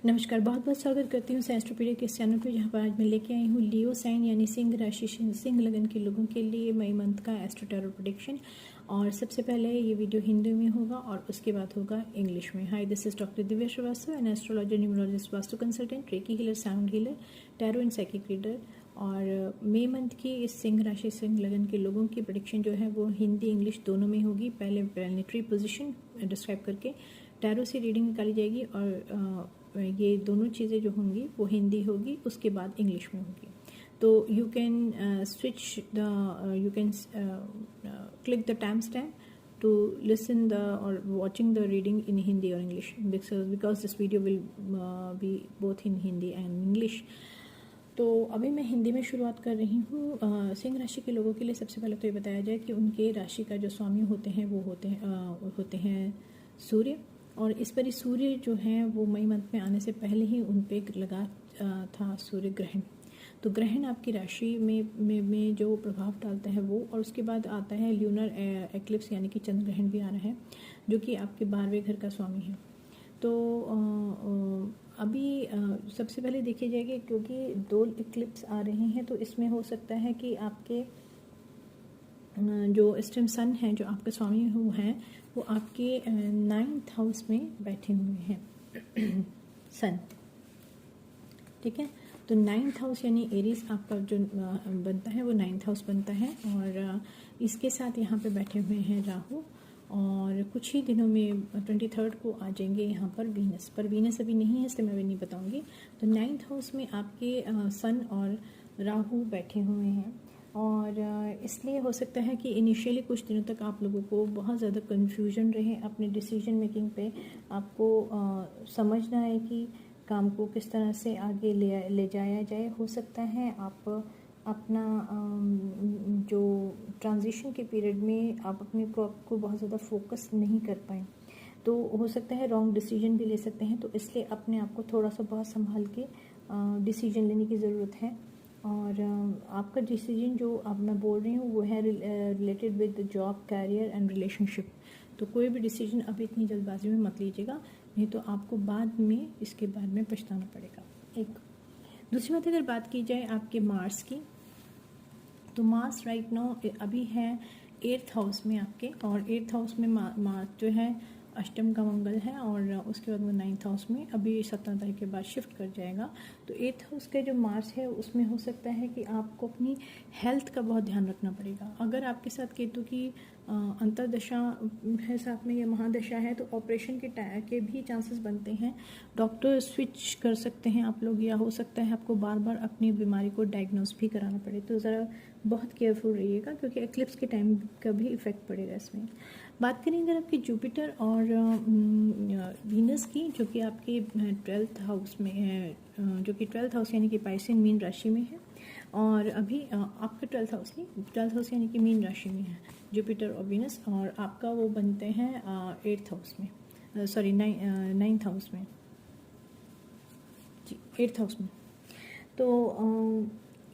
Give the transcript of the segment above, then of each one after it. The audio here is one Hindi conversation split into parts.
नमस्कार, बहुत बहुत स्वागत करती हूँ एस्ट्रोपीडिया के इस चैनल पे, जहाँ पर आज मैं लेके आई हूँ लियो साइन यानी सिंह राशि सिंह लगन के लोगों के लिए मई मंथ का एस्ट्रो टैरो प्रेडिक्शन। और सबसे पहले ये वीडियो हिंदी में होगा और उसके बाद होगा इंग्लिश में। Hi, this is doctor Divya Srivastava, an astrologer, numerologist, vastu consultant, reiki healer, sound healer, tarot and psychic reader. और मई मंथ की इस सिंह राशि सिंह लगन के लोगों की प्रेडिक्शन जो है वो हिंदी इंग्लिश दोनों में होगी। पहले प्लैनेटरी पोजीशन डिस्क्राइब करके टैरो से रीडिंग निकाली जाएगी और ये दोनों चीज़ें जो होंगी वो हिंदी होगी, उसके बाद इंग्लिश में होगी। तो you can switch the you can click the time stamp to listen the or watching the reading in Hindi or English, because this video will be both in Hindi and English. तो अभी मैं हिंदी में शुरुआत कर रही हूँ। सिंह राशि के लोगों के लिए सबसे पहले तो ये बताया जाए कि उनके राशि का जो स्वामी होते हैं वो होते हैं सूर्य। और इस पर सूर्य जो है वो मई मंथ में आने से पहले ही उन पर लगा था सूर्य ग्रहण। तो ग्रहण आपकी राशि में जो प्रभाव डालता है वो, और उसके बाद आता है ल्यूनर एक्लिप्स यानी कि चंद्र ग्रहण भी आ रहा है, जो कि आपके 12वें घर का स्वामी है। तो अभी सबसे पहले देखिए जाएगी, क्योंकि 2 एक्लिप्स आ रहे हैं, तो इसमें हो सकता है कि आपके जो इस टाइम सन है, जो आपके स्वामी हैं, वो आपके 9th हाउस में बैठे हुए हैं सन। ठीक है, तो 9th हाउस यानी एरीज आपका जो बनता है वो 9th हाउस बनता है। और इसके साथ यहाँ पे बैठे हुए हैं राहु, और कुछ ही दिनों में 23rd को आ जाएंगे यहाँ पर वीनस। पर वीनस अभी नहीं है, इसलिए मैं अभी नहीं बताऊँगी। तो 9th हाउस में आपके सन और राहु बैठे हुए हैं, और इसलिए हो सकता है कि इनिशियली कुछ दिनों तक आप लोगों को बहुत ज़्यादा कन्फ्यूजन रहे अपने डिसीजन मेकिंग पे। आपको समझ ना आए कि काम को किस तरह से आगे ले जाया जाए। हो सकता है आप अपना जो ट्रांजिशन के पीरियड में आप अपने क्रॉप को बहुत ज़्यादा फोकस नहीं कर पाएँ, तो हो सकता है रॉन्ग डिसीजन भी ले सकते हैं। तो इसलिए अपने आप को थोड़ा सा बहुत संभाल के डिसीजन लेने की ज़रूरत है। और आपका डिसीजन जो अब मैं बोल रही हूँ वो है related with job, career and relationship. तो कोई भी डिसीजन अभी इतनी जल्दबाजी में मत लीजिएगा, नहीं तो आपको बाद में इसके बारे में पछताना पड़ेगा। एक दूसरी बात, अगर बात की जाए आपके मार्स की, तो मार्स राइट नाउ अभी है 8th हाउस में आपके, और 8th हाउस में मार्स जो है अष्टम का मंगल है, और उसके बाद वो 9th हाउस में अभी 17 तारीख के बाद शिफ्ट कर जाएगा। तो 8th हाउस का जो मार्स है उसमें हो सकता है कि आपको अपनी हेल्थ का बहुत ध्यान रखना पड़ेगा। अगर आपके साथ केतु की अंतर्दशा है साथ में, या महादशा है, तो ऑपरेशन के भी चांसेस बनते हैं। डॉक्टर स्विच कर सकते हैं आप लोग, या हो सकता है आपको बार बार अपनी बीमारी को डायग्नोस भी कराना पड़े। तो ज़रा बहुत केयरफुल रहिएगा, क्योंकि एक्लिप्स के टाइम का भी इफेक्ट पड़ेगा इसमें। बात करें अगर आपके जुपिटर और वीनस की, जो कि आपके 12th हाउस में है, जो कि 12th हाउस यानी कि पाइसेन मीन राशि में है, और अभी आपका 12th हाउस यानी कि मीन राशि में है जुपिटर और वीनस, और आपका वो बनते हैं 8th हाउस में, सॉरी 9th हाउस में, जी 8th हाउस में। तो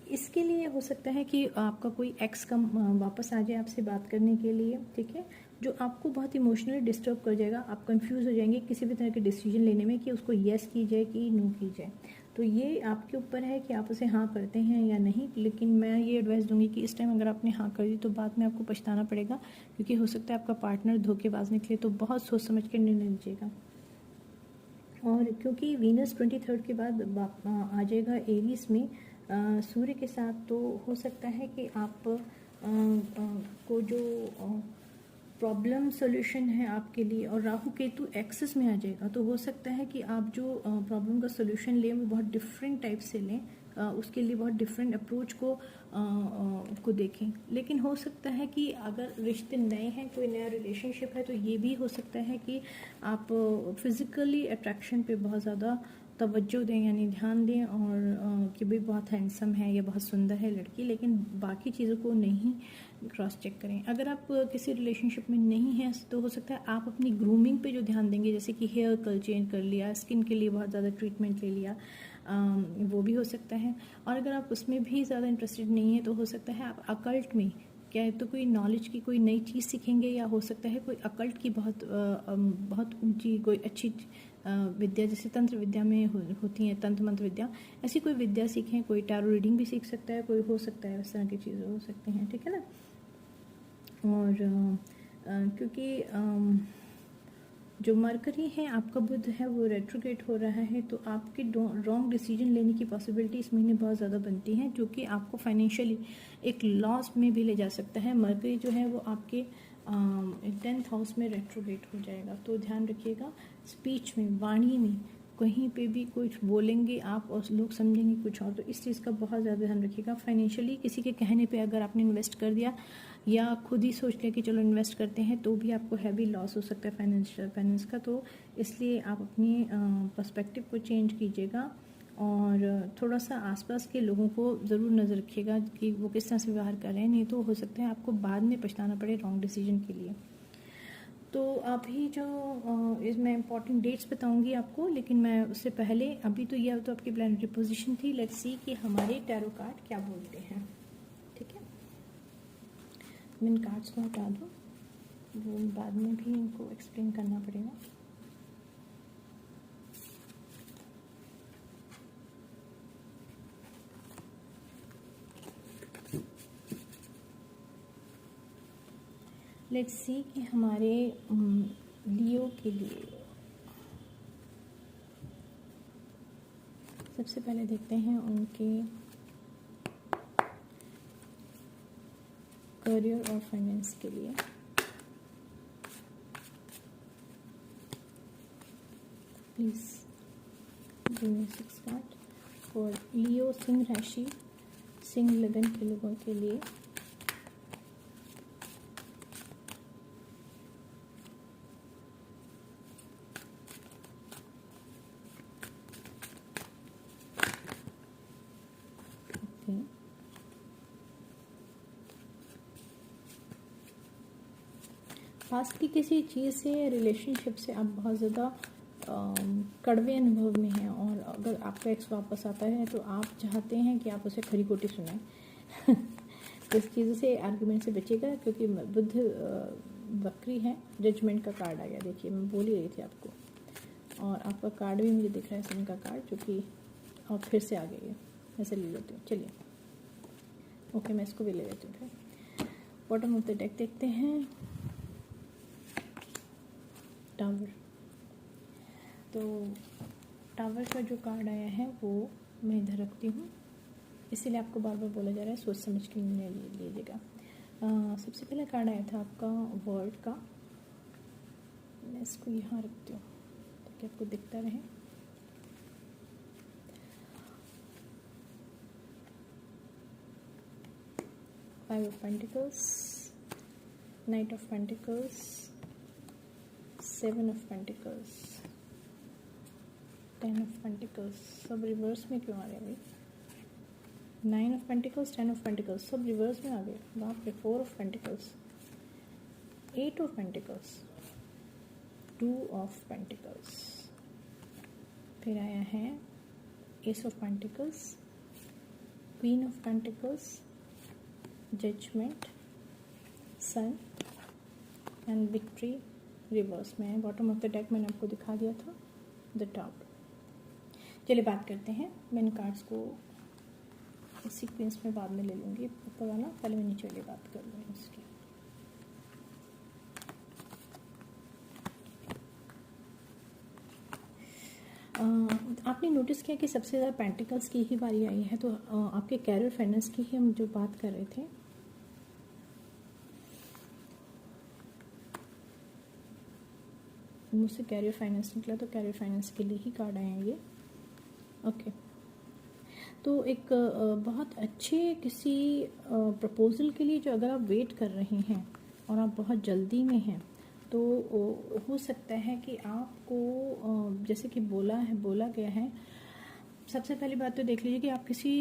इसके लिए हो सकता है कि आपका कोई एक्स कम वापस आ जाए आपसे बात करने के लिए, ठीक है, जो आपको बहुत इमोशनली डिस्टर्ब कर जाएगा। आप कंफ्यूज हो जाएंगे किसी भी तरह के डिसीजन लेने में कि उसको येस की जाए कि नो की जाए। तो ये आपके ऊपर है कि आप उसे हाँ करते हैं या नहीं। लेकिन मैं ये एडवाइस दूंगी कि इस टाइम अगर आपने हाँ कर दी तो बाद में आपको पछताना पड़ेगा, क्योंकि हो सकता है आपका पार्टनर धोखेबाज निकले। तो बहुत सोच समझ के निर्णय लीजिएगा। और क्योंकि वीनस 23rd के बाद आ जाएगा एरीज में सूर्य के साथ, तो हो सकता है कि आप को जो प्रॉब्लम सोल्यूशन है आपके लिए, और राहु केतु एक्सेस में आ जाएगा, तो हो सकता है कि आप जो प्रॉब्लम का सोल्यूशन लें वो बहुत डिफरेंट टाइप से लें, उसके लिए बहुत डिफरेंट अप्रोच को देखें। लेकिन हो सकता है कि अगर रिश्ते नए हैं, कोई नया रिलेशनशिप है, तो ये भी हो सकता है कि आप फिजिकली अट्रैक्शन पे बहुत ज़्यादा तवज्जो दें, यानी ध्यान दें, और कि भाई बहुत हैंडसम है या बहुत सुंदर है लड़की, लेकिन बाकी चीज़ों को नहीं क्रॉस चेक करें। अगर आप किसी रिलेशनशिप में नहीं हैं, तो हो सकता है आप अपनी ग्रूमिंग पे जो ध्यान देंगे, जैसे कि हेयर कलर चेंज कर लिया, स्किन के लिए बहुत ज़्यादा ट्रीटमेंट ले लिया, वो भी हो सकता है। और अगर आप उसमें भी ज़्यादा इंटरेस्टेड नहीं है, तो हो सकता है आप अकल्ट में क्या है, तो कोई नॉलेज की कोई नई चीज़ सीखेंगे, या हो सकता है कोई अकल्ट की बहुत ऊंची कोई अच्छी विद्या, जैसे तंत्र विद्या में होती है, तंत्र मंत्र विद्या, ऐसी कोई विद्या सीखें। कोई टैरो रीडिंग भी सीख सकता है, कोई हो सकता है, इस तरह की चीज़ें हो सकती हैं, ठीक है ना। और क्योंकि जो मरकरी है, आपका बुध है, वो रेट्रोगेट हो रहा है, तो आपके रॉन्ग डिसीजन लेने की पॉसिबिलिटी इस महीने बहुत ज़्यादा बनती है, जो कि आपको फाइनेंशियली एक लॉस में भी ले जा सकता है। मरकरी जो है वो आपके 10th हाउस में रेट्रोगेट हो जाएगा, तो ध्यान रखिएगा। स्पीच में, वाणी में, कहीं पे भी कुछ बोलेंगे आप और लोग समझेंगे कुछ और, तो इस चीज़ का बहुत ज़्यादा ध्यान रखिएगा। फाइनेंशियली किसी के कहने पे अगर आपने इन्वेस्ट कर दिया या खुद ही सोच लिया कि चलो इन्वेस्ट करते हैं, तो भी आपको हैवी लॉस हो सकता है फाइनेंस का। तो इसलिए आप अपनी पर्सपेक्टिव को चेंज कीजिएगा और थोड़ा सा आसपास के लोगों को ज़रूर नज़र रखिएगा कि वो किस तरह से व्यवहार कर रहे हैं, नहीं तो हो सकता है आपको बाद में पछताना पड़े रॉन्ग डिसीजन के लिए। तो अभी जो इसमें इम्पॉर्टेंट डेट्स बताऊंगी आपको, लेकिन मैं उससे पहले अभी तो यह तो आपकी प्लैनेटरी पोजीशन थी। लेट्स सी कि हमारे टैरो कार्ड क्या बोलते हैं, ठीक है। मैं इन कार्ड्स को हटा दूँ, वो बाद में भी इनको एक्सप्लेन करना पड़ेगा। लेट्स सी कि हमारे लियो के लिए सबसे पहले देखते हैं उनके करियर और फाइनेंस के लिए। Please give me 6 card for Leo, सिंह राशि, सिंह लगन के लोगों के लिए। पास्ट की किसी चीज़ से, रिलेशनशिप से आप बहुत ज़्यादा कड़वे अनुभव में हैं, और अगर आपका एक्स वापस आता है तो आप चाहते हैं कि आप उसे खरी खोटी सुनाएं। तो इस चीज़ से, आर्गुमेंट से बचेगा, क्योंकि बुध वक्री है। जजमेंट का कार्ड आ गया, देखिए मैं बोल ही रही थी आपको, और आपका कार्ड भी मुझे दिख रहा है, सन का कार्ड, जो कि और फिर से आ गई है। ऐसे ले लेती हूँ, चलिए ओके, मैं इसको भी ले लेती हूँ। फिर बॉटम ऑफ द डेक देखते हैं, टावर। तो टावर का जो कार्ड आया है वो मैं इधर रखती हूँ, इसीलिए आपको बार बार बोला जा रहा है सोच समझ के निर्णय लीजिएगा। सबसे पहला कार्ड आया था आपका वर्ल्ड का, मैं इसको यहाँ रखती हूँ ताकि आपको दिखता रहे। Five of pentacles, knight of pentacles, 7 of pentacles, 10 of pentacles. सब रिवर्स में क्यों आ रहे हैं भाई? 9 ऑफ पेंटिकल्स, 10 ऑफ पेंटिकल्स, सब रिवर्स में आ गए, बाप रे। 4 of pentacles, 8 of pentacles, 2 of pentacles, फिर आया है ace of pentacles, queen of pentacles, judgement, sun and victory reverse में है। बॉटम ऑफ द डेक मैंने आपको दिखा दिया था, द टॉप। चलिए बात करते हैं। मैं इन कार्ड्स को सीक्वेंस में बाद में ले लूँगी, ऊपर वाला पहले मैं नीचे वाली बात कर लूँगी इसकी। आपने नोटिस किया कि सबसे ज़्यादा पेंटिकल्स की ही बारी आई है, तो आपके कैरियर फाइनेंस की ही हम जो बात कर रहे थे। मुझसे कैरियर फाइनेंस निकला, तो कैरियर फाइनेंस के लिए ही कार्ड आए हैं ये, ओके। तो एक बहुत अच्छे किसी प्रपोजल के लिए जो अगर आप वेट कर रहे हैं और आप बहुत जल्दी में हैं, तो हो सकता है कि आपको जैसे कि बोला गया है। सबसे पहली बात तो देख लीजिए कि आप किसी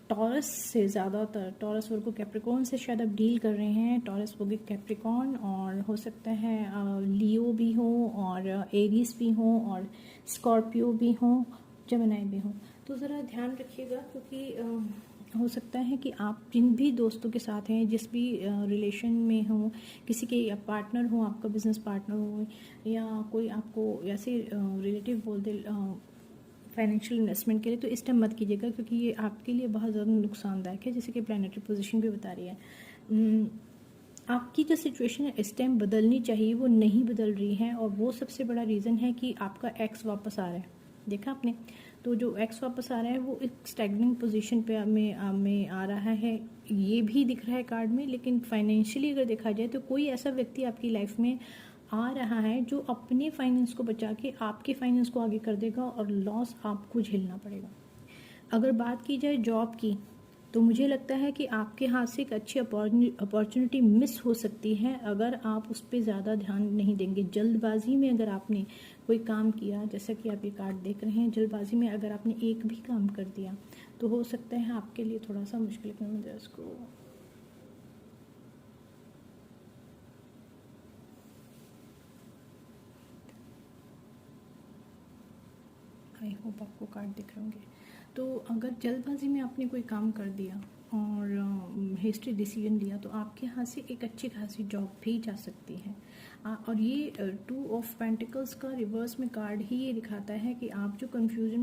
टॉरस से, ज़्यादातर टॉरस वर्गो कैप्रिकॉन से शायद आप डील कर रहे हैं। टॉरस वर्गो कैप्रिकॉन, और हो सकता है लियो भी हो, और एरीज भी हो, और स्कॉर्पियो भी हो, जेमिनी भी हो। तो ज़रा ध्यान रखिएगा, क्योंकि हो सकता है कि आप जिन भी दोस्तों के साथ हैं, जिस भी रिलेशन में हो, किसी के पार्टनर हो, आपका बिजनेस पार्टनर हो, या कोई आपको ऐसे रिलेटिव बोल दे फाइनेंशियल इन्वेस्टमेंट के लिए, तो इस टाइम मत कीजिएगा, क्योंकि ये आपके लिए बहुत ज़्यादा नुकसानदायक है, जैसे कि प्लैनेटरी पोजीशन भी बता रही है। आपकी जो सिचुएशन है इस टाइम बदलनी चाहिए, वो नहीं बदल रही है, और वो सबसे बड़ा रीज़न है कि आपका एक्स वापस आ रहा है। देखा आपने, तो जो एक्स वापस आ रहा है वो एक स्टैग्निंग पोजीशन पे में आ रहा है, ये भी दिख रहा है कार्ड में। लेकिन फाइनेंशियली अगर देखा जाए तो कोई ऐसा व्यक्ति आपकी लाइफ में आ रहा है जो अपने फाइनेंस को बचा के आपके फाइनेंस को आगे कर देगा, और लॉस आपको झेलना पड़ेगा। अगर बात की जाए जॉब की, तो मुझे लगता है कि आपके हाथ से एक अच्छी अपॉर्चुनिटी मिस हो सकती है अगर आप उस पर ज़्यादा ध्यान नहीं देंगे। जल्दबाजी में अगर आपने कोई काम किया, जैसा कि आप ये कार्ड देख रहे हैं, जल्दबाजी में अगर आपने एक भी काम कर दिया तो हो सकता है आपके लिए थोड़ा सा मुश्किल है। मुझे उसको आई होप आपको कार्ड दिख रहे होंगे। तो अगर जल्दबाजी में आपने कोई काम कर दिया और हेस्टी डिसीजन लिया, तो आपके हाथ से एक अच्छी खासी जॉब भी जा सकती है। और ये 2 ऑफ पेंटिकल्स का रिवर्स में कार्ड ही ये दिखाता है कि आप जो कंफ्यूजन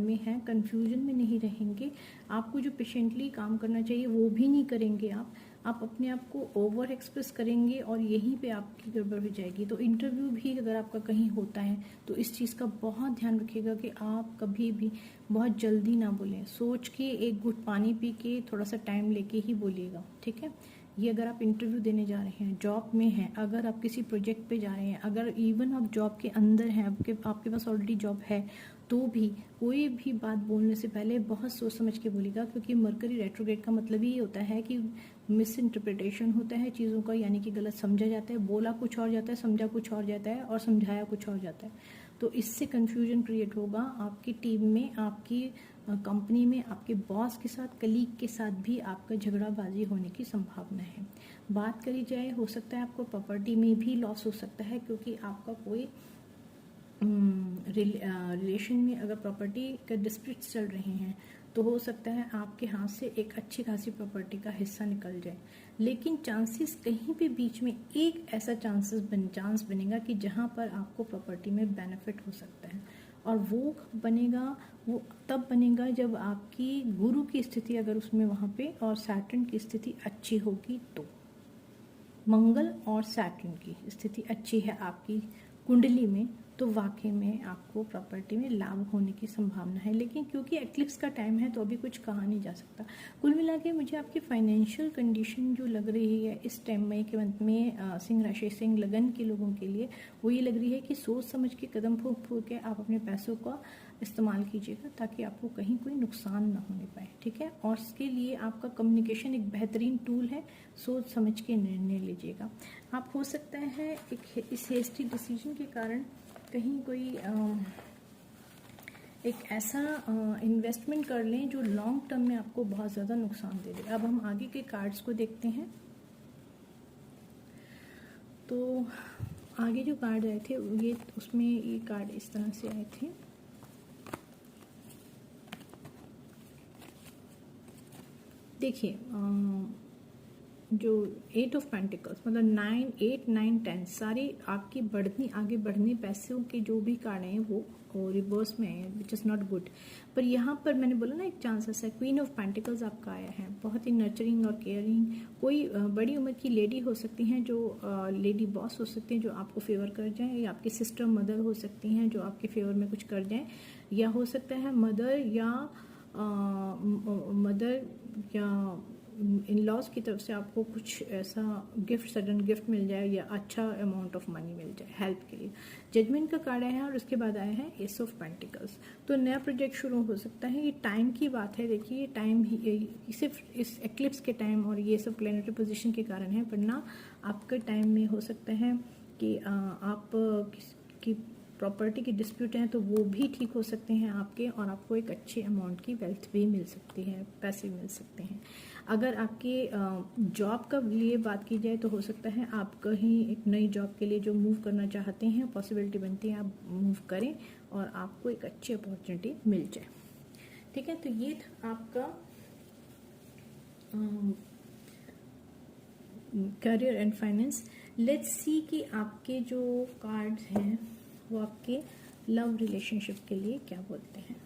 में हैं, कंफ्यूजन में नहीं रहेंगे। आपको जो पेशेंटली काम करना चाहिए वो भी नहीं करेंगे आप अपने आप को ओवर एक्सप्रेस करेंगे, और यहीं पे आपकी गड़बड़ हो जाएगी। तो इंटरव्यू भी अगर आपका कहीं होता है तो इस चीज़ का बहुत ध्यान रखिएगा कि आप कभी भी बहुत जल्दी ना बोलें, सोच के एक घुट पानी पी के थोड़ा सा टाइम लेके ही बोलिएगा, ठीक है। ये अगर आप इंटरव्यू देने जा रहे हैं, जॉब में हैं, अगर आप किसी प्रोजेक्ट पे जा रहे हैं, अगर इवन आप जॉब के अंदर हैं, आपके पास ऑलरेडी जॉब है, तो भी कोई भी बात बोलने से पहले बहुत सोच समझ के बोलिएगा, क्योंकि मरकरी रेट्रोग्रेड का मतलब ही होता है कि मिस इंटरप्रिटेशन होता है चीज़ों का, यानी कि गलत समझा जाता है, बोला कुछ और जाता है, समझा कुछ और जाता है, और समझाया कुछ और जाता है। तो इससे कन्फ्यूजन क्रिएट होगा आपकी टीम में, आपकी कंपनी में, आपके बॉस के साथ, कलीग के साथ भी आपका झगड़ाबाजी होने की संभावना है। बात करी जाए, हो सकता है आपको प्रॉपर्टी में भी लॉस हो सकता है, क्योंकि आपका कोई रिलेशन में अगर प्रॉपर्टी के डिस्प्यूट्स चल रहे हैं, तो हो सकता है आपके हाथ से एक अच्छी खासी प्रॉपर्टी का हिस्सा निकल जाए। लेकिन चांसेस कहीं पे बीच में एक ऐसा चांस बनेगा कि जहां पर आपको प्रॉपर्टी में बेनिफिट हो सकता है, और वो तब बनेगा जब आपकी गुरु की स्थिति अगर उसमें वहाँ पे और सैटर्न की स्थिति अच्छी होगी। तो मंगल और सैटर्न की स्थिति अच्छी है आपकी कुंडली में, तो वाकई में आपको प्रॉपर्टी में लाभ होने की संभावना है। लेकिन क्योंकि एक्लिप्स का टाइम है तो अभी कुछ कहा नहीं जा सकता। कुल मिला के मुझे आपकी फाइनेंशियल कंडीशन जो लग रही है इस टाइम मई के अंत में सिंह राशि, सिंह लगन के लोगों के लिए, वो ये लग रही है कि सोच समझ के कदम फूंक फूंक के आप अपने पैसों का इस्तेमाल कीजिएगा, ताकि आपको कहीं कोई नुकसान ना होने पाए, ठीक है। और इसके लिए आपका कम्युनिकेशन एक बेहतरीन टूल है, सोच समझ के निर्णय लीजिएगा। आप हो सकता है इस हेस्टी डिसीजन के कारण कहीं कोई एक ऐसा इन्वेस्टमेंट कर लें जो लॉन्ग टर्म में आपको बहुत ज़्यादा नुकसान दे दे। अब हम आगे के कार्ड्स को देखते हैं। तो आगे जो कार्ड आए थे उसमें ये कार्ड इस तरह से आए थे। देखिए, जो 8 ऑफ पेंटिकल्स मतलब 9, 8, 9, 10 सारे आपकी आगे बढ़ने पैसों के जो भी कार्ड हैं वो रिवर्स में है, विच इज़ नॉट गुड। पर यहाँ पर मैंने बोला ना एक चांसेस है, क्वीन ऑफ पेंटिकल्स आपका आया है, बहुत ही नर्चरिंग और केयरिंग। कोई बड़ी उम्र की लेडी हो सकती हैं, जो लेडी बॉस हो सकती हैं जो आपको फेवर कर जाएं, या आपकी सिस्टर मदर हो सकती हैं जो आपके फेवर में कुछ कर जाएं, या हो सकता है मदर या इन लॉज की तरफ से आपको कुछ ऐसा सडन गिफ्ट मिल जाए, या अच्छा अमाउंट ऑफ मनी मिल जाए हेल्प के लिए। जजमेंट का कार्ड आया है और उसके बाद आया है एस ऑफ पेंटिकल्स। तो नया प्रोजेक्ट शुरू हो सकता है, ये टाइम की बात है। देखिए, ये टाइम ही सिर्फ इस एक्लिप्स के टाइम और ये सब प्लैनेटरी पोजीशन के कारण है, वरना आपके टाइम में हो सकता है कि आप की प्रॉपर्टी की डिस्प्यूट हैं तो वो भी ठीक हो सकते हैं आपके, और आपको एक अच्छी अमाउंट की वेल्थ भी मिल सकती है, पैसे मिल सकते हैं। अगर आपके जॉब का लिए बात की जाए तो हो सकता है आप कहीं एक नई जॉब के लिए जो मूव करना चाहते हैं, पॉसिबिलिटी बनती है आप मूव करें और आपको एक अच्छी अपॉर्चुनिटी मिल जाए, ठीक है। तो ये था आपका career and finance. Let's see कि आपके जो कार्ड्स हैं वो आपके लव रिलेशनशिप के लिए क्या बोलते हैं।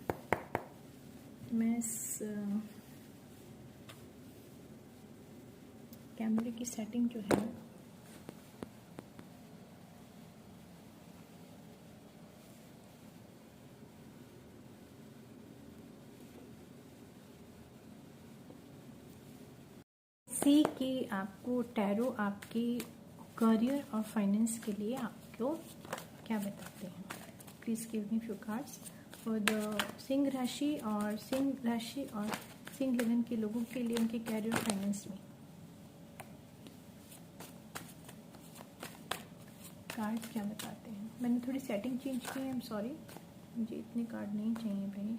मैं इस कैमरे की सेटिंग जो है सी कि आपको टैरो आपकी करियर और फाइनेंस के लिए आपको क्या बताते हैं। Please give me few cards for the Singh राशि और सिंह लगन के लोगों के लिए उनके करियर फाइनेंस में कार्ड्स क्या बताते हैं। मैंने थोड़ी सेटिंग चेंज की है, आई एम सॉरी, मुझे इतने कार्ड नहीं चाहिए भाई।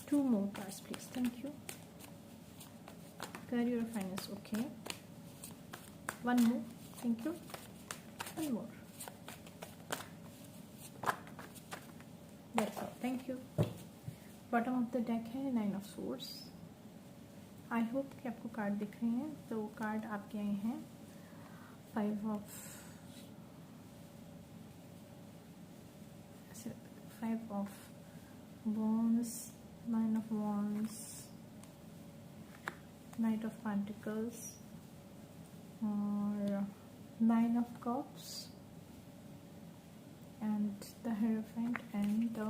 Two more cards, please. Thank you. Career or finance, okay. One more. Thank you. One more. That's all. Thank you. Bottom of the deck है Nine of Swords. I hope कि आपको कार्ड दिख रहे हैं। तो कार्ड आपके आए हैं Five of Wands, Nine of Wands, Knight of Pentacles और Nine of Cups and the Hierophant and the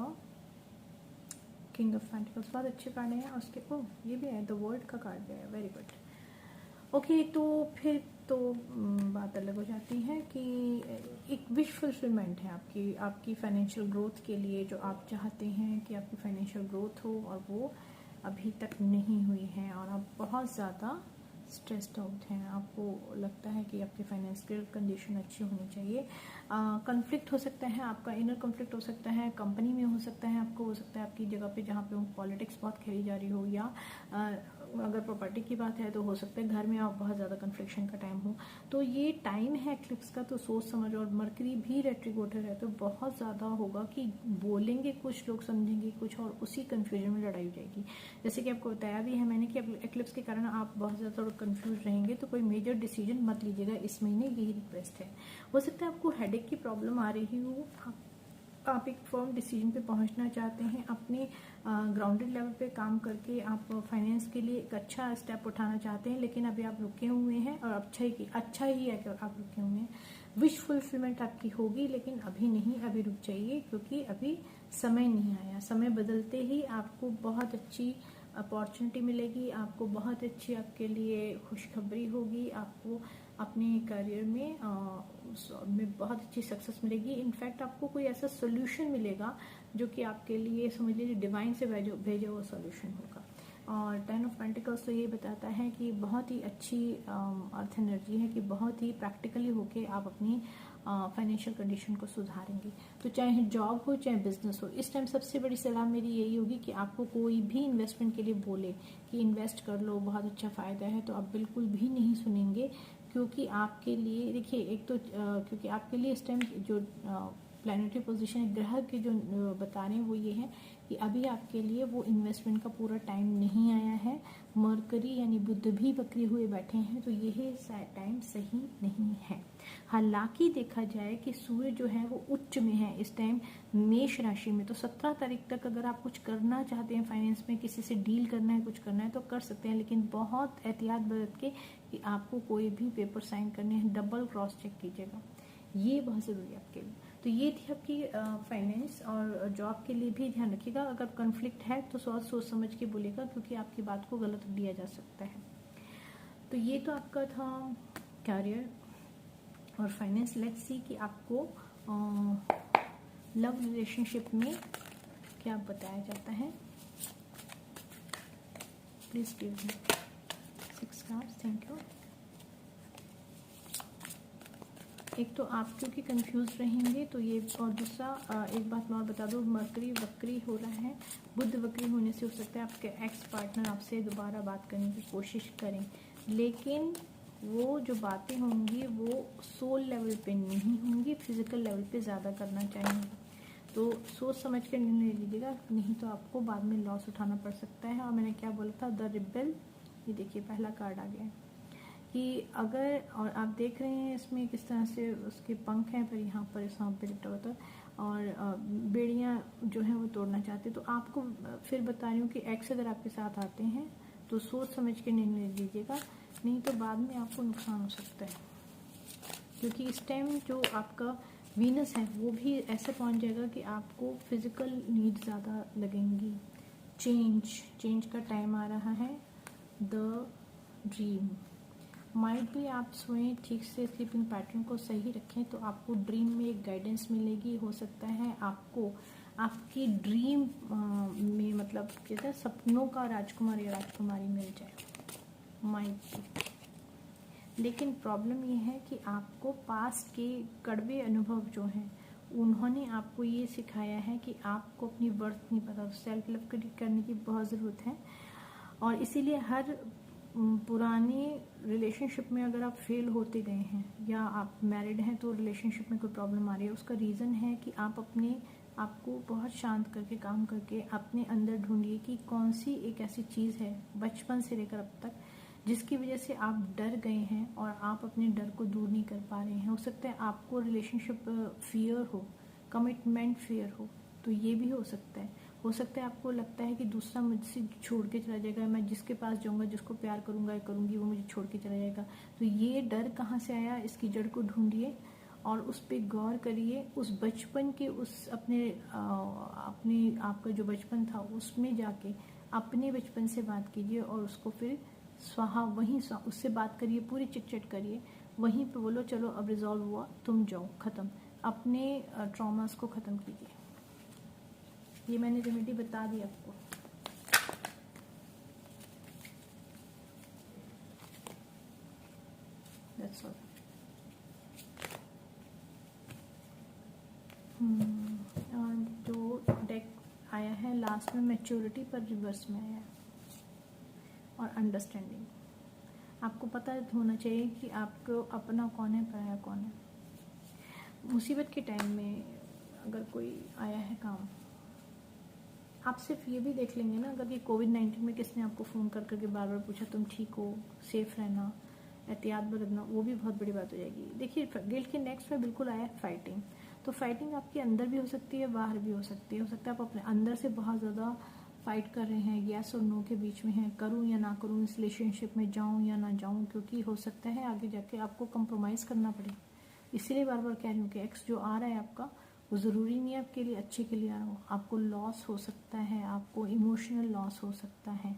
King of Pentacles। बहुत अच्छे कार्ड हैं। उसके ये भी है, द वर्ल्ड का कार्ड भी है, वेरी गुड। ओके, तो फिर तो बात अलग हो जाती है कि एक विश फुलफिलमेंट है आपकी फाइनेंशियल ग्रोथ के लिए, जो आप चाहते हैं कि आपकी फाइनेंशियल ग्रोथ हो और वो अभी तक नहीं हुई है और आप बहुत ज़्यादा स्ट्रेस्ड आउट हैं। आपको लगता है कि आपकी फाइनेंशियल कंडीशन अच्छी होनी चाहिए। कॉन्फ्लिक्ट हो सकता है, आपका इनर कॉन्फ्लिक्ट हो सकता है, कंपनी में हो सकता है, आपको हो सकता है आपकी जगह पे जहाँ पे पॉलिटिक्स बहुत खेली जा रही हो, या अगर प्रॉपर्टी की बात है तो हो सकता है घर में आप बहुत ज़्यादा कन्फ्लिक्शन का टाइम हो। तो ये टाइम है एक्लिप्स का, तो सोच समझ, और मरकरी भी रेट्रोग्रेड है तो बहुत ज़्यादा होगा कि बोलेंगे कुछ, लोग समझेंगे कुछ और उसी कन्फ्यूजन में लड़ाई हो जाएगी। जैसे कि आपको बताया भी है मैंने कि एक्लिप्स के कारण आप बहुत ज़्यादा कंफ्यूज रहेंगे, तो कोई मेजर डिसीजन मत लीजिएगा इस महीने, यही रिक्वेस्ट है। हो सकता है आपको हेडेक की प्रॉब्लम आ रही हो, आप एक फर्म डिसीजन पे पहुंचना चाहते हैं, अपने ग्राउंडेड लेवल पे काम करके आप फाइनेंस के लिए एक अच्छा स्टेप उठाना चाहते हैं, लेकिन अभी आप रुके हुए हैं और अच्छा ही है कि आप रुके हुए हैं। विश फुलफिलमेंट आपकी होगी, लेकिन अभी नहीं, अभी रुक जाइए, क्योंकि अभी समय नहीं आया। समय बदलते ही आपको बहुत अच्छी अपॉर्चुनिटी मिलेगी, आपको बहुत अच्छी आपके लिए खुशखबरी होगी, आपको अपने करियर में बहुत अच्छी सक्सेस मिलेगी। इनफैक्ट आपको कोई ऐसा सोल्यूशन मिलेगा जो कि आपके लिए समझ लीजिए डिवाइन से भेजा हुआ सोल्यूशन होगा। और 10 ऑफ पेंटिकल्स तो ये बताता है कि बहुत ही अच्छी अर्थ एनर्जी है कि बहुत ही प्रैक्टिकली होके आप अपनी फाइनेंशियल कंडीशन को सुधारेंगे। तो चाहे जॉब हो चाहे बिजनेस हो, इस टाइम सबसे बड़ी सलाह मेरी यही होगी कि आपको कोई भी इन्वेस्टमेंट के लिए बोले कि इन्वेस्ट कर लो, बहुत अच्छा फ़ायदा है, तो आप बिल्कुल भी नहीं सुनेंगे। क्योंकि आपके लिए देखिए, एक तो क्योंकि आपके लिए इस टाइम जो प्लैनेटरी पोजीशन ग्रह के जो बता रहे हैं वो ये है कि अभी आपके लिए वो इन्वेस्टमेंट का पूरा टाइम नहीं आया है। मरकरी यानी बुध भी वक्री हुए बैठे हैं, तो यही टाइम सही नहीं है। हालांकि देखा जाए कि सूर्य जो है वो उच्च में है इस टाइम मेष राशि में, तो 17 तारीख तक अगर आप कुछ करना चाहते हैं फाइनेंस में, किसी से डील करना है, कुछ करना है तो कर सकते हैं, लेकिन बहुत एहतियात बरत के कि आपको कोई भी पेपर साइन करने हैं, डबल क्रॉस चेक कीजिएगा, ये बहुत ज़रूरी है आपके लिए। तो ये थी आपकी फाइनेंस और जॉब के लिए भी ध्यान रखिएगा। अगर कॉन्फ्लिक्ट है तो सोच समझ के बोलिएगा, क्योंकि आपकी बात को गलत लिया जा सकता है। तो ये तो आपका था कैरियर और फाइनेंस। लेट्स सी कि आपको लव रिलेशनशिप में क्या बताया जाता है। Please give me 6 cards. Thank you. एक तो आप क्योंकि कंफ्यूज रहेंगे तो ये, और दूसरा एक बात मैं और बता दूँ, मरकरी वक्री हो रहा है, बुध वक्री होने से हो सकता है आपके एक्स पार्टनर आपसे दोबारा बात करने की कोशिश करें, लेकिन वो जो बातें होंगी वो सोल लेवल पे नहीं होंगी, फिजिकल लेवल पे ज़्यादा करना चाहेंगे। तो सोच समझ कर निर्णय लीजिएगा, नहीं तो आपको बाद में लॉस उठाना पड़ सकता है। और मैंने क्या बोला था, द रिबेल, ये देखिए पहला कार्ड आ गया है कि अगर, और आप देख रहे हैं इसमें किस तरह से उसके पंख हैं, पर यहाँ पर सांप पे लिपटा होता है और बेड़ियाँ जो हैं वो तोड़ना चाहते हैं। तो आपको फिर बता रही हूँ कि एक्स अगर आपके साथ आते हैं तो सोच समझ के निर्णय लीजिएगा, नहीं तो बाद में आपको नुकसान हो सकता है। क्योंकि इस टाइम जो आपका वीनस है वो भी ऐसे पहुँच जाएगा कि आपको फिजिकल नीड ज़्यादा लगेंगी। चेंज का टाइम आ रहा है। द ड्रीम, माइट भी आप सोएं ठीक से, स्लीपिंग पैटर्न को सही रखें तो आपको ड्रीम में एक गाइडेंस मिलेगी। हो सकता है आपको आपकी ड्रीम में, मतलब कहते हैं सपनों का राजकुमार या राजकुमारी मिल जाए, माइट भी। लेकिन प्रॉब्लम ये है कि आपको पास्ट के कड़वे अनुभव जो हैं उन्होंने आपको ये सिखाया है कि आपको अपनी वर्थ नहीं पता, सेल्फ लव करने की बहुत ज़रूरत है। और इसीलिए हर पुराने रिलेशनशिप में अगर आप फेल होते गए हैं या आप मैरिड हैं तो रिलेशनशिप में कोई प्रॉब्लम आ रही है, उसका रीज़न है कि आप अपने आपको बहुत शांत करके काम करके अपने अंदर ढूंढिए कि कौन सी एक ऐसी चीज़ है बचपन से लेकर अब तक जिसकी वजह से आप डर गए हैं और आप अपने डर को दूर नहीं कर पा रहे हैं। हो सकता है आपको रिलेशनशिप फियर हो, कमिटमेंट फियर हो, तो ये भी हो सकता है। हो सकता है आपको लगता है कि दूसरा मुझसे छोड़ के चला जाएगा, मैं जिसके पास जाऊंगा, जिसको प्यार करूंगा या करूंगी, वो मुझे छोड़ के चला जाएगा। तो ये डर कहाँ से आया, इसकी जड़ को ढूंढिए और उस पर गौर करिए। उस बचपन के उस अपने आपका जो बचपन था उसमें जाके अपने बचपन से बात कीजिए और उसको फिर उससे बात करिए, पूरी चिट करिए, वहीं पे बोलो चलो अब रिजॉल्व हुआ, तुम जाओ, ख़त्म, अपने ट्रॉमास को ख़त्म कीजिए। ये मैंने रेमेडी बता दी आपको। That's all. और जो डेक आया है लास्ट में मैच्योरिटी पर रिवर्स में आया है और अंडरस्टैंडिंग। आपको पता होना चाहिए कि आपको अपना कौन है, पराया कौन है। मुसीबत के टाइम में अगर कोई आया है काम, आप सिर्फ ये भी देख लेंगे ना, अगर कि कोविड-19 में किसने आपको फ़ोन कर करके बार बार पूछा तुम ठीक हो, सेफ रहना, एहतियात बरतना, वो भी बहुत बड़ी बात हो जाएगी। देखिए गिल्ट के नेक्स्ट में बिल्कुल आया है फाइटिंग। तो फाइटिंग आपके अंदर भी हो सकती है, बाहर भी हो सकती है। हो सकता है आप अपने अंदर से बहुत ज़्यादा फाइट कर रहे हैं, येस और नो के बीच में हैं, करूं या ना करूं, इस रिलेशनशिप में जाऊं या ना जाऊं, क्योंकि हो सकता है आगे जाके आपको कंप्रोमाइज़ करना पड़े। इसीलिए बार बार कह रही हूँ कि एक्स जो आ रहा है आपका, वो ज़रूरी नहीं है आपके लिए अच्छे के लिए आ रहा हो, आपको लॉस हो सकता है, आपको इमोशनल लॉस हो सकता है,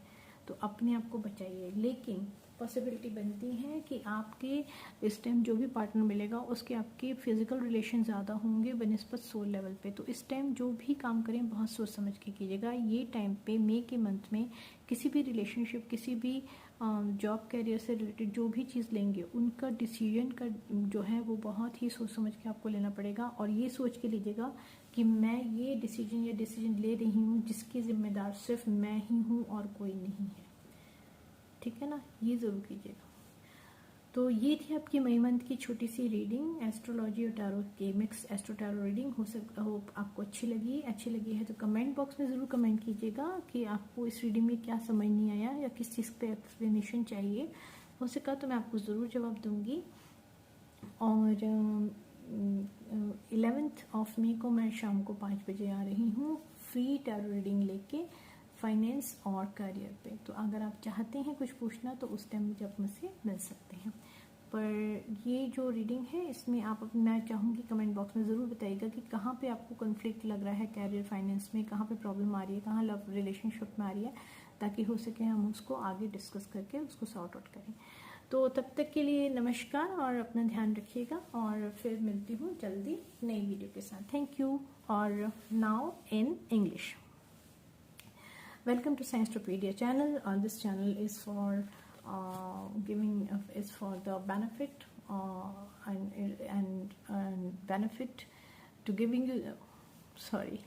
तो अपने आप को बचाइए। लेकिन पॉसिबिलिटी बनती है कि आपके इस टाइम जो भी पार्टनर मिलेगा उसके आपके फिजिकल रिलेशन ज़्यादा होंगे बनिस्बत सोल लेवल पे। तो इस टाइम जो भी काम करें बहुत सोच समझ के कीजिएगा। ये टाइम पे मई के मंथ में किसी भी रिलेशनशिप, किसी भी जॉब कैरियर से रिलेटेड जो भी चीज़ लेंगे उनका डिसीजन का जो है वो बहुत ही सोच समझ के आपको लेना पड़ेगा। और ये सोच के लीजिएगा कि मैं ये डिसीजन ले रही हूँ जिसकी जिम्मेदार सिर्फ मैं ही हूँ और कोई नहीं है। ठीक है ना, ये ज़रूर कीजिएगा। तो ये थी आपकी मई मंथ की छोटी सी रीडिंग, एस्ट्रोलॉजी और टैरो के mix astro tarot reading. Hope आपको अच्छी लगी है तो कमेंट बॉक्स में ज़रूर कमेंट कीजिएगा कि आपको इस रीडिंग में क्या समझ नहीं आया या किस चीज़ पे एक्सप्लेनेशन चाहिए। हो सका तो मैं आपको ज़रूर जवाब दूंगी। और 11 मई को मैं शाम को 5 बजे आ रही हूँ फ्री टैरो रीडिंग लेके फाइनेंस और करियर पे। तो अगर आप चाहते हैं कुछ पूछना तो उस टाइम मुझे आप मुझसे मिल सकते हैं। पर ये जो रीडिंग है इसमें मैं चाहूँगी कमेंट बॉक्स में ज़रूर बताइएगा कि कहाँ पे आपको कॉन्फ्लिक्ट लग रहा है कैरियर फाइनेंस में, कहाँ पे प्रॉब्लम आ रही है, कहाँ लव रिलेशनशिप में आ रही है, ताकि हो सके हम उसको आगे डिस्कस करके उसको सॉर्ट आउट करें। तो तब तक के लिए नमस्कार और अपना ध्यान रखिएगा और फिर मिलती हूँ जल्दी नई वीडियो के साथ। Thank you. और now in English. Welcome to Sciencepedia channel. This channel is for is for the benefit and benefit to giving you. Sorry,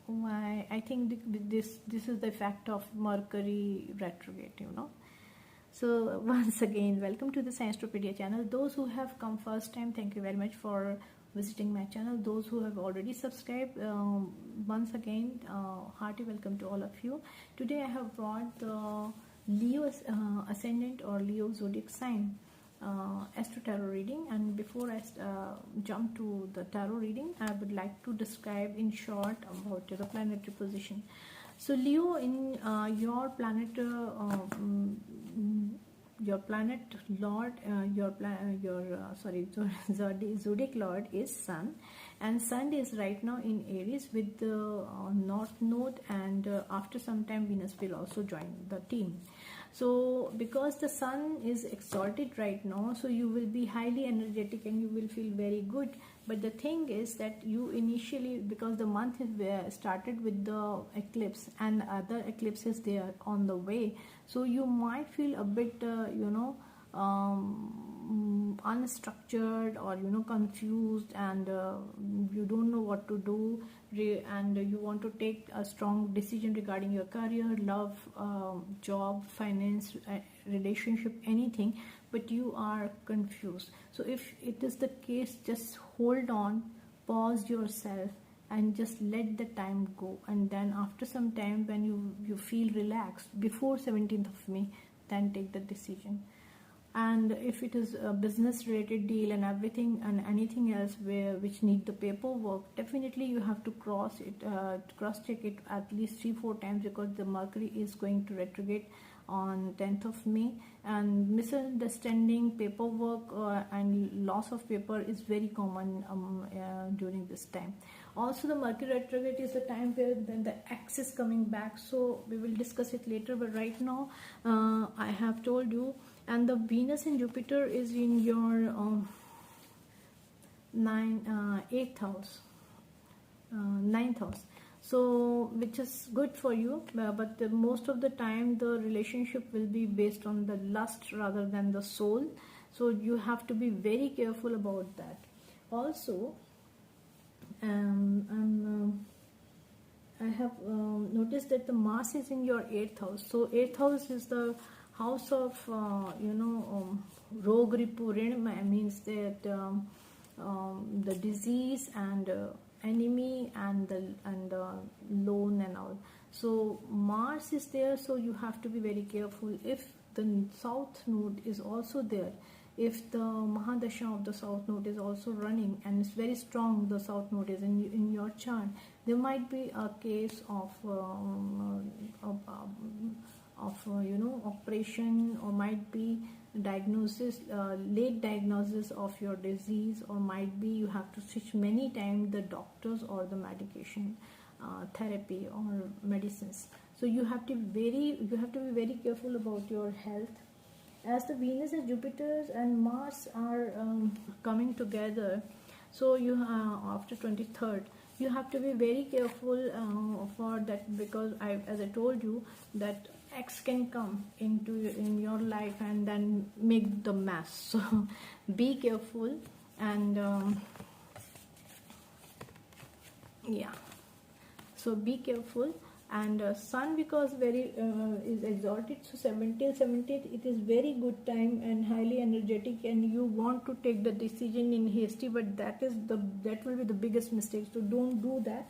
why I think this is the effect of Mercury retrograde, you know. So once again, welcome to the Sciencetropedia channel. Those who have come first time, thank you very much for visiting my channel. Those who have already subscribed, once again, hearty welcome to all of you. Today I have brought the Leo ascendant or Leo zodiac sign astro tarot reading, and before I jump to the tarot reading, I would like to describe in short about the planetary position. So Leo, in your planet lord, zodiac lord is Sun, and Sun is right now in Aries with the North Node, and after some time Venus will also join the team. So because the Sun is exalted right now, so you will be highly energetic and you will feel very good. But the thing is that you initially, because the month is started with the eclipse and other eclipses they are on the way, so you might feel a bit unstructured, or confused, and you don't know what to do, and you want to take a strong decision regarding your career, love, job, finance, relationship, anything, but you are confused. So if it is the case, just hold on, pause yourself, and just let the time go, and then after some time when you feel relaxed before 17th of May, then take the decision. And if it is a business related deal and everything and anything else which need the paperwork, definitely you have to cross check it at least 3-4 times, because the Mercury is going to retrograde on 10th of May, and misunderstanding, paperwork, and loss of paper is very common during this time. Also, the Mercury retrograde is the time where then the X is coming back, so we will discuss it later. But right now, I have told you, and the Venus and Jupiter is in your 8th house, 9th house. So which is good for you, but most of the time the relationship will be based on the lust rather than the soul, so you have to be very careful about that. Also, I have noticed that the Mars is in your 8th house. So 8th house is the house of Rog Ripu Rin, means that the disease and enemy and the loan and all. So Mars is there, so you have to be very careful. If the South Node is also there, if the Mahadasha of the South Node is also running and it's very strong, the South Node is in your chart, there might be a case of operation, or might be diagnosis, late diagnosis of your disease, or might be you have to switch many times the doctors or the medication, therapy or medicines. So you have to be very careful about your health. As the Venus and Jupiter and Mars are coming together, so you after 23rd, you have to be very careful for that, because as I told you, that X can come in your life and then make the mess. So be careful, and yeah, so be careful. And Sun, because very is exalted, so 17th it is very good time and highly energetic, and you want to take the decision in hasty, but that will be the biggest mistake, so don't do that.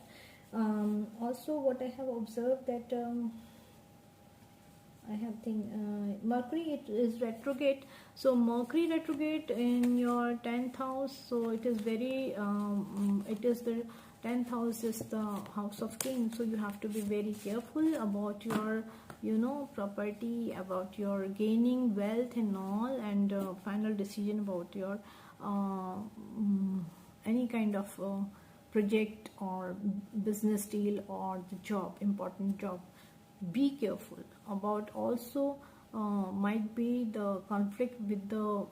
Also, what I have observed that I have Mercury, it is retrograde. So Mercury retrograde in your 10th house, so it is very it is the 10th house is the house of king, so you have to be very careful about your property, about your gaining wealth and all, and final decision about your any kind of project or business deal or the job, important job. Be careful about. Also might be the conflict with the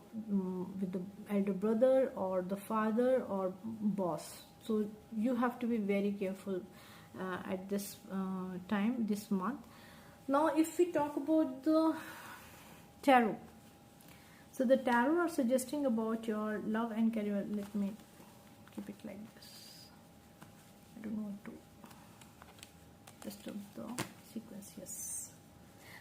elder brother or the father or boss, so you have to be very careful at this time, this month. Now if we talk about the tarot, So the tarot are suggesting about your love and career. Let me keep it like this. I don't want to disturb the sequence. Yes.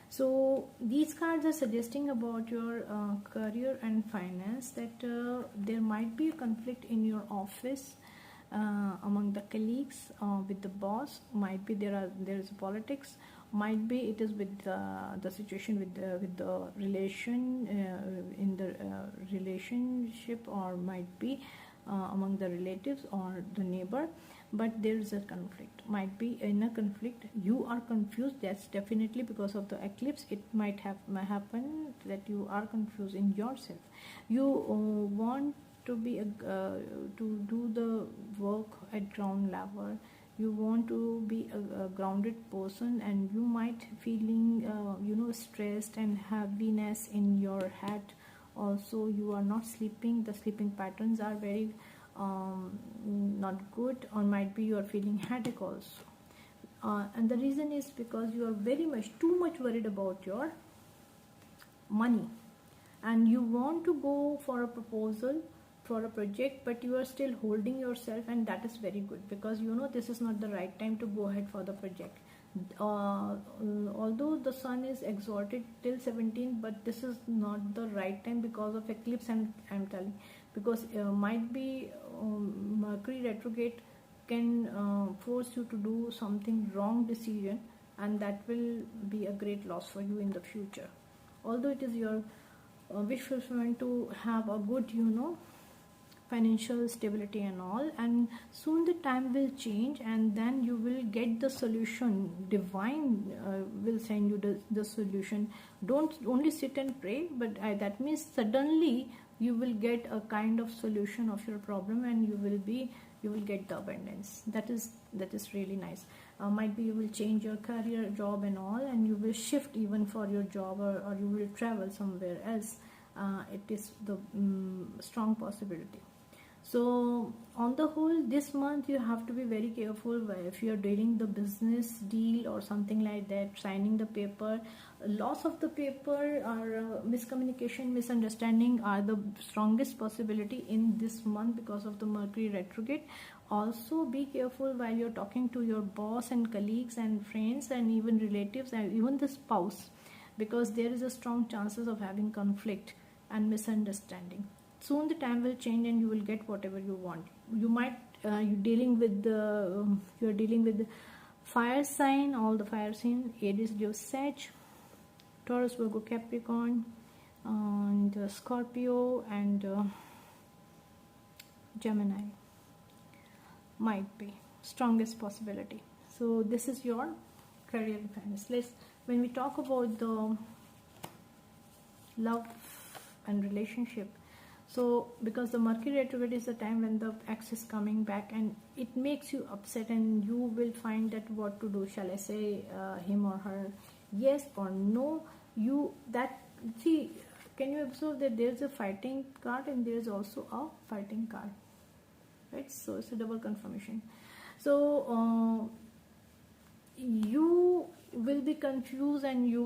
So these cards are suggesting about your career and finance, that there might be a conflict in your office, among the colleagues, with the boss. Might be there is politics. Might be it is with the situation with the relation, in the relationship, or might be among the relatives or the neighbor. But there is a conflict. Might be in a conflict. You are confused. That's definitely because of the eclipse. It might happen that you are confused in yourself. You want to be to do the work at ground level. You want to be a grounded person, and you might feeling stressed and heaviness in your head. Also, you are not sleeping. The sleeping patterns are very not good, or might be you are feeling headache also. And the reason is because you are too much worried about your money, and you want to go for a proposal for a project, but you are still holding yourself, and that is very good, because this is not the right time to go ahead for the project. Although the sun is exalted till 17, but this is not the right time because of eclipse. I'm telling, because might be Mercury retrograde can force you to do something wrong decision, and that will be a great loss for you in the future. Although it is your wish fulfillment to have a good financial stability and all, and soon the time will change, and then you will get the solution. Divine will send you the solution. Don't only sit and pray, but that means suddenly you will get a kind of solution of your problem, and you will get the abundance. That is really nice. Might be you will change your career, job and all, and you will shift even for your job, or you will travel somewhere else. It is the strong possibility. So on the whole, this month you have to be very careful if you are dealing the business deal or something like that, signing the paper. Loss of the paper, or miscommunication, misunderstanding are the strongest possibility in this month because of the Mercury retrograde. Also be careful while you're talking to your boss and colleagues and friends and even relatives and even the spouse, because there is a strong chances of having conflict and misunderstanding. Soon the time will change, and you will get whatever you want. You might you're dealing with the fire sign, all the fire sign: Aries, Leo, Sag, Taurus, Virgo, Capricorn, and Scorpio, and Gemini. Might be strongest possibility. So this is your career and finance. When we talk about the love and relationship, so because the Mercury retrograde is the time when the ex is coming back, and it makes you upset, and you will find that what to do. Shall I say him or her yes or no? Can you observe that there's a fighting card and there's also a fighting card, right? So it's a double confirmation. So you will be confused, and you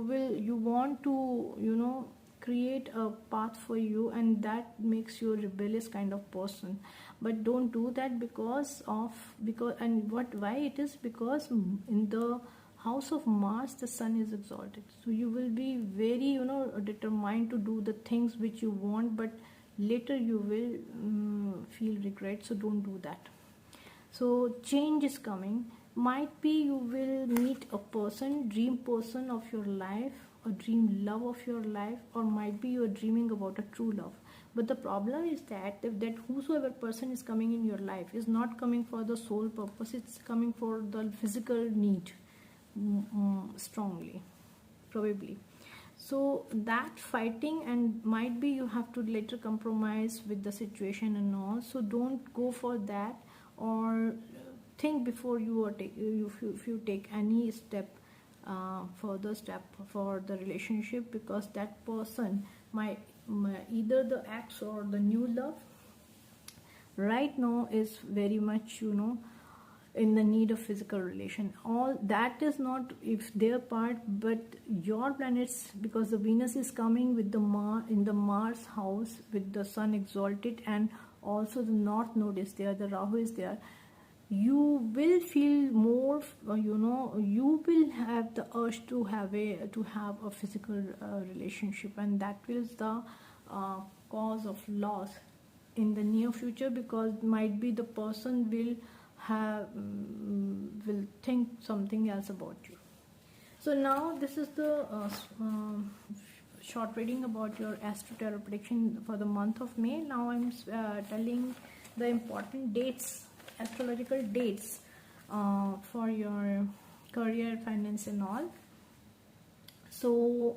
want to create a path for you, and that makes you a rebellious kind of person. But don't do that, because why it is, because in the house of Mars the sun is exalted, so you will be very determined to do the things which you want, but later you will feel regret. So don't do that. So change is coming. Might be you will meet a person, dream person of your life, a dream love of your life, or might be you are dreaming about a true love. But the problem is that whosoever person is coming in your life is not coming for the soul purpose, it's coming for the physical need strongly, probably. So that fighting, and might be you have to later compromise with the situation and all. So don't go for that, or think before if you take any further step for the relationship, because that person might either the ex or the new love right now is very much in the need of physical relation. All that is not if their part, but your planets, because the Venus is coming with the in the Mars house with the Sun exalted, and also the North Node is there, the Rahu is there. You will feel more, you will have the urge to have a physical relationship, and that is the cause of loss in the near future, because might be the person will think something else about you. So now this is the short reading about your astro tarot prediction for the month of May. Now I'm telling the important dates, astrological dates for your career, finance and all. So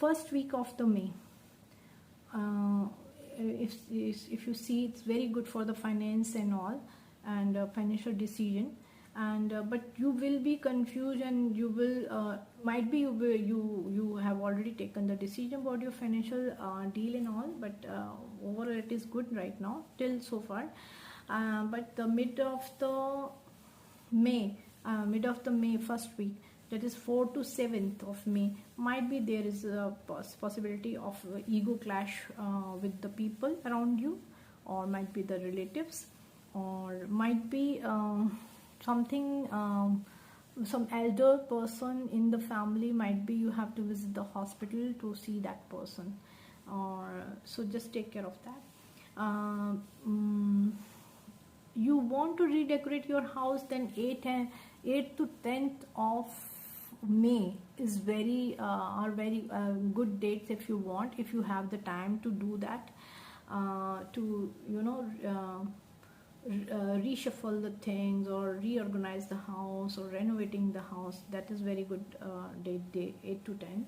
first week of the May, if you see, it's very good for the finance and all, and financial decision, and but you will be confused, and you will might be you have already taken the decision about your financial deal and all, but overall it is good right now till so far. But the mid of the May, first week, that is 4th to 7th of May, might be there is a possibility of ego clash with the people around you, or might be the relatives, or might be something, some elder person in the family, might be you have to visit the hospital to see that person, or so just take care of that. You want to redecorate your house, then 8th to 10th of May is are very good dates if you want, if you have the time to do that, to reshuffle the things, or reorganize the house, or renovating the house. That is very good date 8 to 10.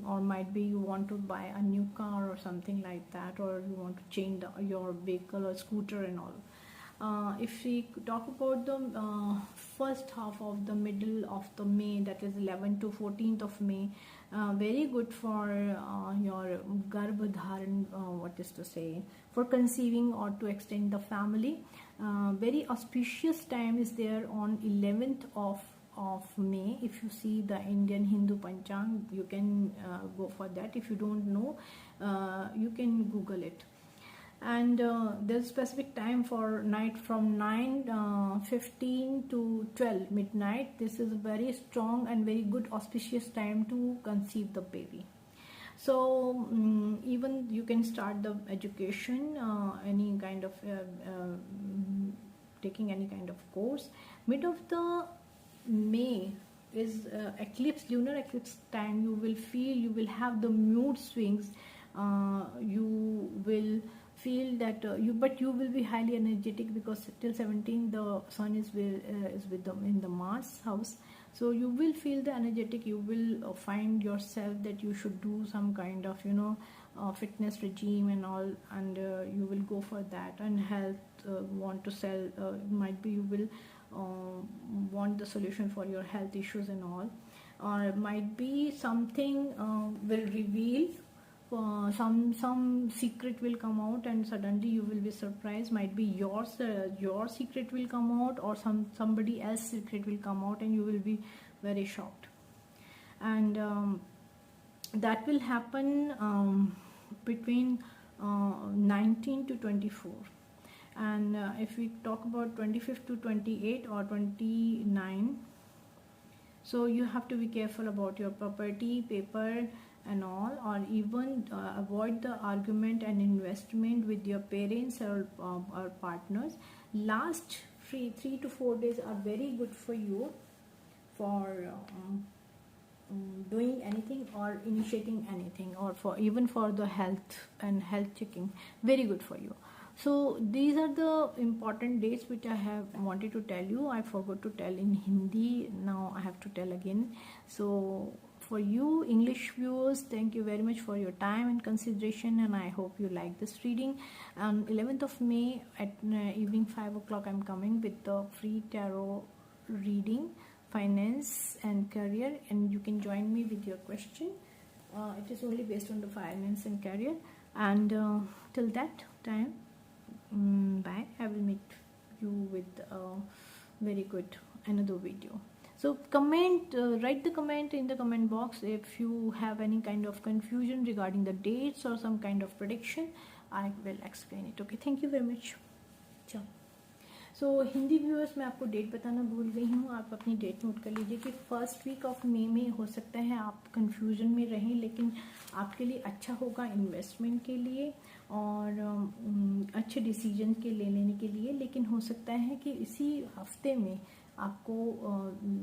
Or might be you want to buy a new car or something like that, or you want to change your vehicle or scooter and all. If we talk about the first half of the middle of the May, that is 11th to 14th of May, very good for your garbhadharan, what is to say, for conceiving or to extend the family. Very auspicious time is there on 11th of May. If you see the Indian Hindu Panchang, you can go for that. If you don't know, you can Google it. And there's specific time for night from 9:15 to 12 midnight. This is a very strong and very good auspicious time to conceive the baby. So even you can start the education, any kind of taking any kind of course. Mid of the May is eclipse, lunar eclipse time. You will feel, you will have the mood swings. You will feel that but you will be highly energetic, because till 17 the Sun is with them in the Mars house. So you will feel the energetic. You will find yourself that you should do some kind of fitness regime and all, and you will go for that. And health, want to sell, might be you will want the solution for your health issues and all, or might be something will reveal, some secret will come out, and suddenly you will be surprised. Might be your secret will come out, or somebody else's secret will come out, and you will be very shocked. And that will happen between 19 to 24. And if we talk about 25th to 28 or 29, so you have to be careful about your property, paper and all, or even avoid the argument and investment with your parents or partners. Last 3 to 4 days are very good for you for doing anything or initiating anything, or for even for the health and health checking. Very good for you. So these are the important dates which I have wanted to tell you. I forgot to tell in Hindi, now I have to tell again. So for you English viewers, thank you very much for your time and consideration, and I hope you like this reading. On 11th of May at evening 5 o'clock, I'm coming with the free tarot reading, finance and career, and you can join me with your question. It is only based on the finance and career, and till that time, bye. I will meet you with a very good another video. So comment, write the comment in the comment box if you have any kind of confusion regarding the dates or some kind of prediction. I will explain it. Okay, thank you very much. चलो, सो हिंदी व्यूअर्स मैं आपको डेट बताना भूल गई हूँ, आप अपनी डेट नोट कर लीजिए कि फर्स्ट वीक ऑफ मई में हो सकता है आप कंफ्यूजन में रहें, लेकिन आपके लिए अच्छा होगा इन्वेस्टमेंट के लिए और अच्छे डिसीजन के लेने के लिए। लेकिन हो सकता है कि इसी हफ्ते में आपको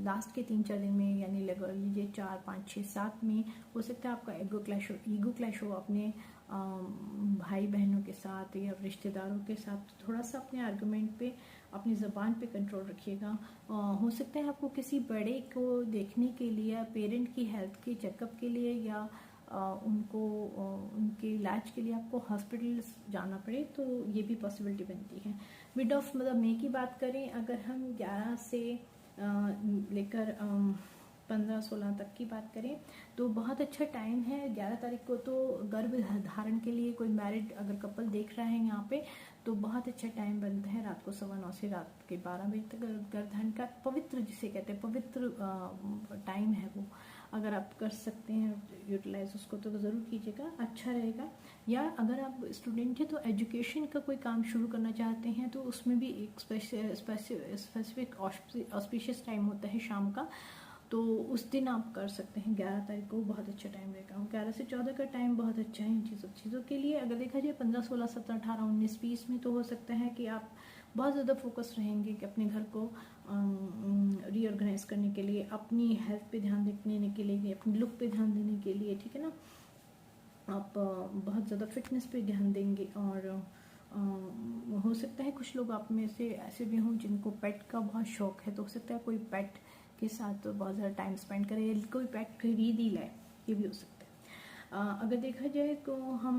लास्ट के 3-4 दिन में, यानी लगा लीजिए 4, 5, 6, 7 में हो सकता है आपका ईगो क्लैश हो अपने भाई बहनों के साथ या रिश्तेदारों के साथ। थोड़ा सा अपने आर्गुमेंट पे, अपनी ज़बान पे कंट्रोल रखिएगा। हो सकता है आपको किसी बड़े को देखने के लिए या पेरेंट की हेल्थ के चेकअप के लिए या उनके इलाज के लिए आपको हॉस्पिटल जाना पड़े, तो ये भी पॉसिबिलिटी बनती है। मिड ऑफ मतलब मई की बात करें, अगर हम 11 से लेकर 15-16 तक की बात करें तो बहुत अच्छा टाइम है। 11 तारीख को तो गर्भ धारण के लिए कोई मैरिड अगर कपल देख रहा है यहाँ पे, तो बहुत अच्छा टाइम बनता है। रात को 9:15 से रात के 12 बजे तक गर्भ धारण का पवित्र, जिसे कहते हैं पवित्र टाइम है वो। अगर आप कर सकते हैं यूटिलाइज उसको तो ज़रूर कीजिएगा, अच्छा रहेगा। या अगर आप स्टूडेंट हैं तो एजुकेशन का कोई काम शुरू करना चाहते हैं तो उसमें भी एक स्पेसिफिक ऑस्पिशियस टाइम होता है शाम का, तो उस दिन आप कर सकते हैं। 11 तारीख को बहुत अच्छा टाइम रहेगा। 11 से 14 का टाइम बहुत अच्छा है इन चीज़ों के लिए। अगर देखा जाए 15, 16, 17, 18, 19, 20 में तो हो सकता है कि आप बहुत ज़्यादा फोकस रहेंगे कि अपने घर को रीऑर्गेनाइज करने के लिए, अपनी हेल्थ पे ध्यान देने के लिए, अपनी लुक पे ध्यान देने के लिए, ठीक है ना। आप बहुत ज़्यादा फिटनेस पे ध्यान देंगे। और हो सकता है कुछ लोग आप में से ऐसे भी हों जिनको पेट का बहुत शौक है, तो हो सकता है कोई पेट के साथ बहुत ज़्यादा टाइम स्पेंड करे, कोई पेट खरीद ही लाए, ये भी हो सकता है। अगर देखा जाए तो हम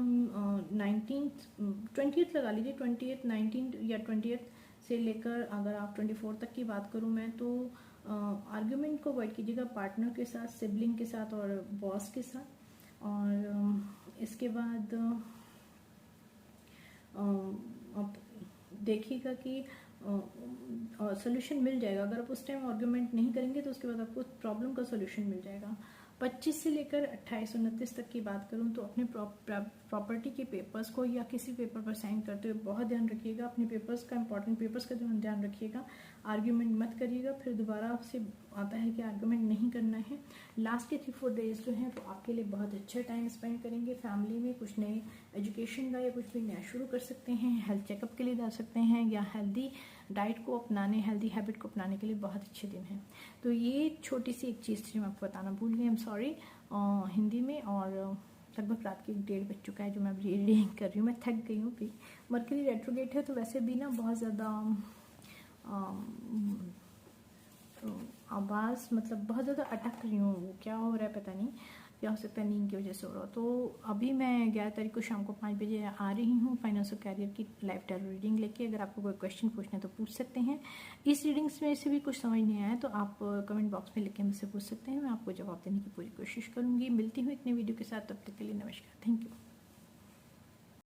20th लगा लीजिए, 20th, 19th या 20th से लेकर अगर आप 24 तक की बात करूँ मैं, तो आर्ग्यूमेंट को अवॉइड कीजिएगा पार्टनर के साथ, सिबलिंग के साथ और बॉस के साथ। और इसके बाद आप देखिएगा कि सोल्यूशन मिल जाएगा। अगर आप उस टाइम आर्गुमेंट नहीं करेंगे तो उसके बाद आपको प्रॉब्लम का सोल्यूशन मिल जाएगा। 25 से लेकर 28-29 तक की बात करूं तो अपने प्रॉपर्टी के पेपर्स को या किसी पेपर पर साइन करते हुए बहुत ध्यान रखिएगा। अपने पेपर्स का, इंपॉर्टेंट पेपर्स का ध्यान रखिएगा। आर्ग्यूमेंट मत करिएगा, फिर दोबारा से आता है कि आर्ग्यूमेंट नहीं करना है। लास्ट के 3-4 डेज जो हैं वो आपके लिए बहुत अच्छा टाइम स्पेंड करेंगे। फैमिली में कुछ नए एजुकेशन का या कुछ भी नया शुरू कर सकते हैं, हेल्थ चेकअप के लिए जा सकते हैं, या हेल्दी डाइट को अपनाने, हेल्दी हैबिट को अपनाने के लिए बहुत अच्छे दिन हैं। तो ये छोटी सी एक चीज़ थी जो मैं आपको बताना भूल गई, आई एम सॉरी, हिंदी में। और लगभग रात के 1:30 बज चुका है जो मैं अभी रीडिंग कर रही हूँ। मैं थक गई हूँ भी, मरकरी रेट्रोगेट है तो वैसे भी ना बहुत ज़्यादा आवाज़, मतलब बहुत ज़्यादा अटक रही हूँ, वो क्या हो रहा है पता नहीं, क्या हो सकता है नींद की वजह से हो रहा हो। तो अभी मैं 11 तारीख को शाम को 5 बजे आ रही हूँ फाइनेंस और कैरियर की लाइफ टाइम रीडिंग लेके। अगर आपको कोई क्वेश्चन पूछना है तो पूछ सकते हैं। इस रीडिंग्स में से भी कुछ समझ नहीं आया तो आप कमेंट बॉक्स में लिख के मुझसे पूछ सकते हैं, मैं आपको जवाब देने की पूरी कोशिश करूँगी। मिलती हूँ एक नई वीडियो के साथ, तब तक के लिए नमस्कार, थैंक यू।